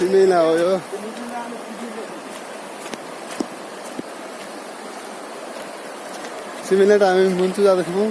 सिमेला हो यो सिमेला त हामी बन्चु जाँदैछौँ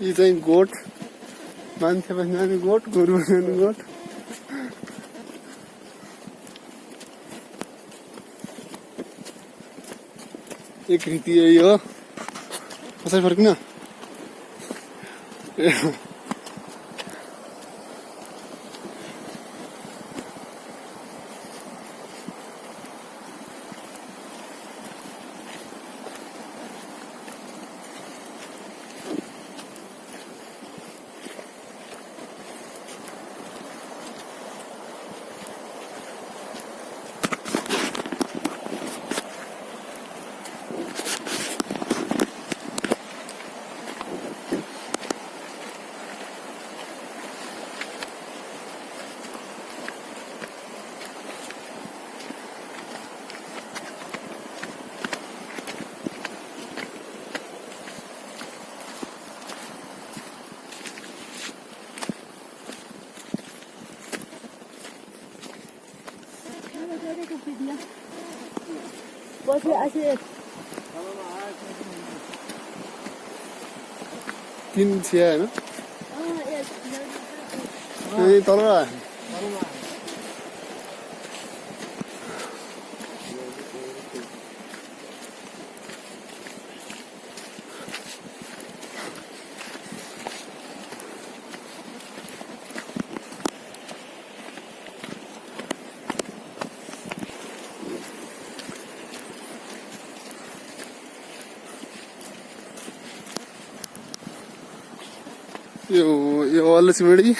यी चाहिँ गोठ मान्छे बस्ने गोठ गोरु बस्ने गोठ एक रीति यही हो कसरी फर्किन तीन छिया होइन तल यो वाला सिमेडी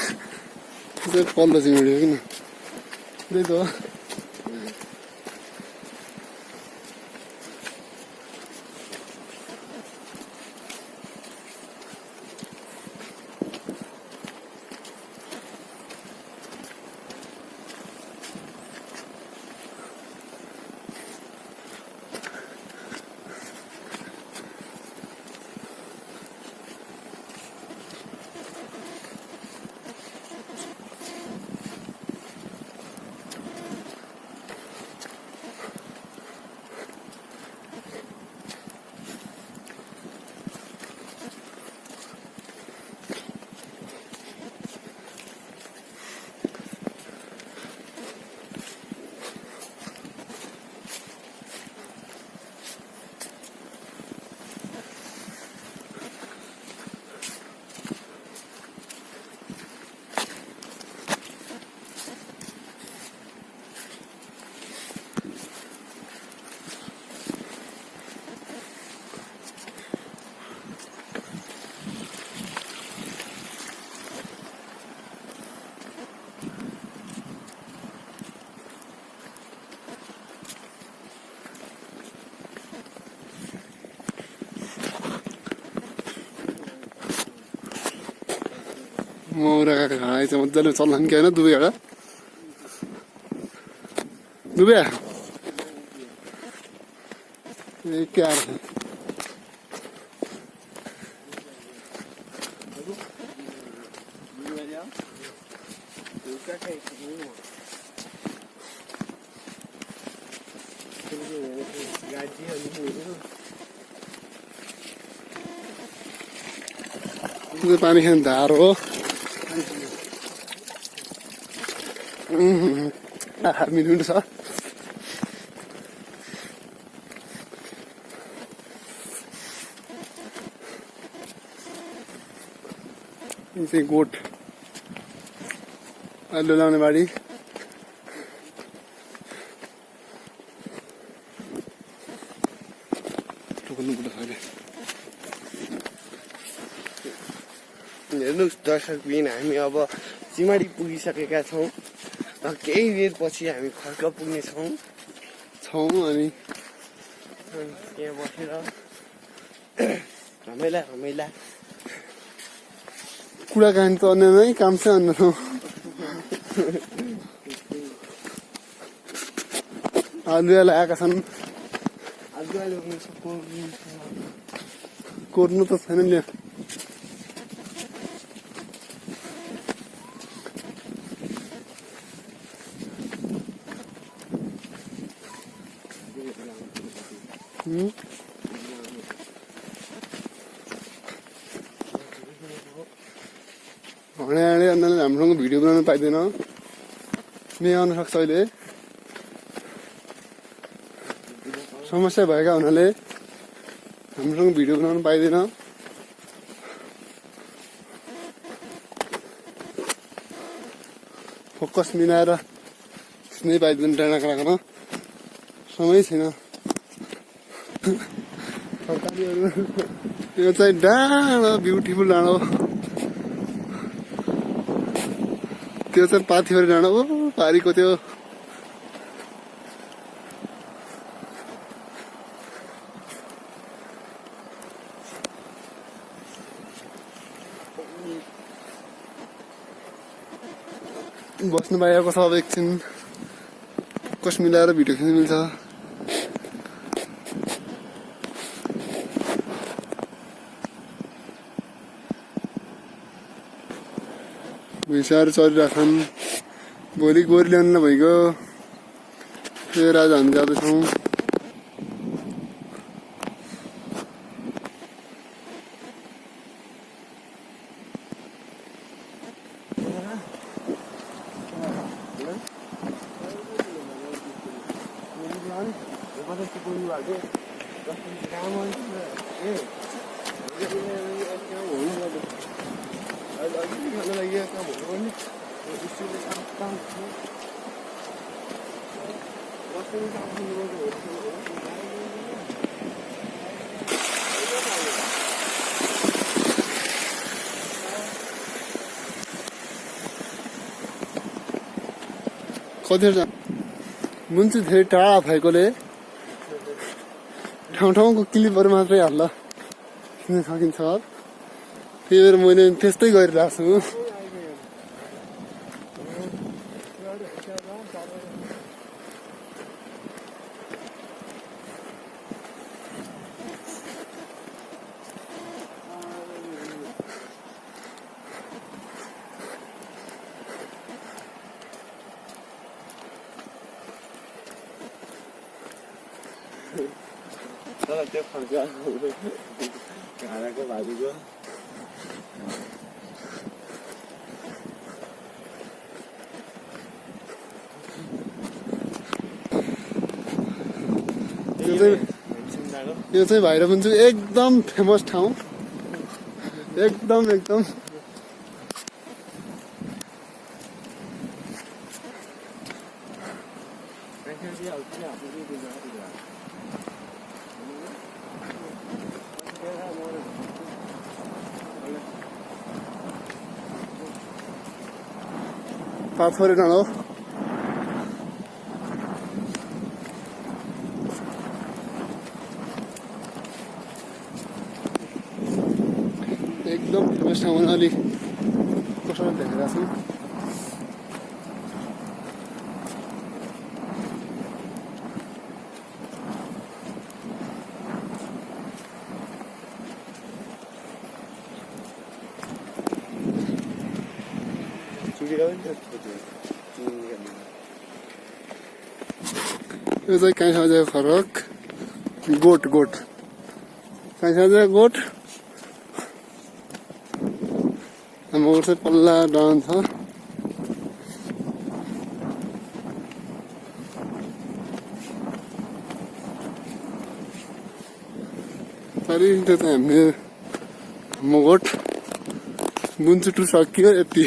पल्लो सिमेडी हो किन त्यही त मौराका खाना चाहिँ मजाले चल्लान् कि होइन दुबईबाट दुबई क्या त्यो पानी खाने धार हो मिठो छ यो चाहिँ गोठ आलु लाउने बारी हेर्नुहोस् दर्शकबिन हामी अब सिमाडी पुगिसकेका छौँ र केही बेरपछि हामी खर्क पुग्नेछौँ अनि त्यहाँ बसेर रमाइला कुराकानी त अन्य नै काम चाहिँ अन्य हो आलुवा लगाएका छन् कोर्नु त छैन नि हँडे अन्नाले हामीसँग भिडियो बनाउनु पाइँदैन मे आउन सक्छ अहिले समस्या भएका हुनाले हामीसँग भिडियो बनाउनु पाइँदैन फोकस मिलाएर सुनै पाइँदैन डाँडाको राख्न समय छैन यो चाहिँ डाँडो ब्युटिफुल डाँडो त्यो चाहिँ पाथिभरि डाँडो हो पारीको त्यो बस्नु पाइएको छ अब एकछिन फोकस मिलाएर भिडियो खिच्नु मिल्छ भैँसाहरू चलिरहेछन् भोलि गोरी ल्याउनु भइगयो फेरि आज हामी जाँदैछौँ कतिवटा मुन्चु धेरै टाढा भएकोले ठाउँको क्लिपहरू मात्रै हाल्न खिच्न सकिन्छ त्यही भएर मैले त्यस्तै गरिरहेको छु त्यो घाँडाको भाजीको यो चाहिँ भैरवन्चु एकदम फेमस ठाउँ एकदम पाथोरे डाँडो एकदम फेमस ठाउँ अलि कसरी देखेर छु यो चाहिँ कहीँ समझ फरक गोठ कहीँ समझ गोठ मगर चाहिँ पल्ला डाउन छ। त्यो चाहिँ हामीले मगट बुन्चु टु सकियो यति।